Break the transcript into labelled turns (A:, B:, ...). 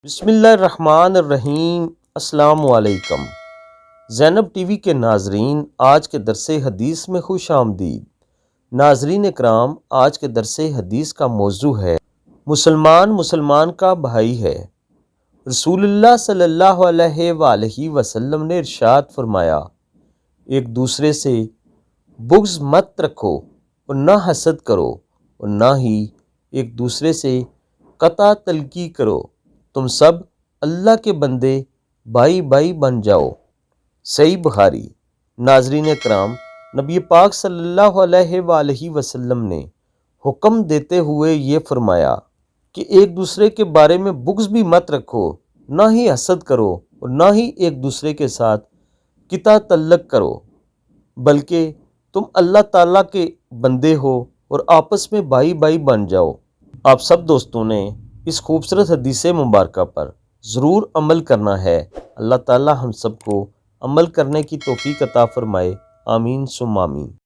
A: بسم اللہ الرحمن الرحیم۔ السلام علیکم زینب ٹی وی کے ناظرین، آج کے درس حدیث میں خوش آمدید۔ ناظرین اکرام، آج کے درس حدیث کا موضوع ہے مسلمان کا بھائی ہے۔ رسول اللہ صلی اللہ علیہ وآلہ وسلم نے ارشاد فرمایا، ایک دوسرے سے بغض مت رکھو اور نہ حسد کرو اور نہ ہی ایک دوسرے سے قطع تلقی کرو، تم سب اللہ کے بندے بھائی بھائی بن جاؤ۔ صحیح بخاری۔ ناظرین اکرام، نبی پاک صلی اللہ علیہ وآلہ وسلم نے حکم دیتے ہوئے یہ فرمایا کہ ایک دوسرے کے بارے میں بغض بھی مت رکھو، نہ ہی حسد کرو اور نہ ہی ایک دوسرے کے ساتھ قطع تعلق کرو، بلکہ تم اللہ تعالیٰ کے بندے ہو اور آپس میں بھائی بھائی بن جاؤ۔ آپ سب دوستوں نے اس خوبصورت حدیث مبارکہ پر ضرور عمل کرنا ہے۔ اللہ تعالیٰ ہم سب کو عمل کرنے کی توفیق عطا فرمائے۔ آمین ثم آمین۔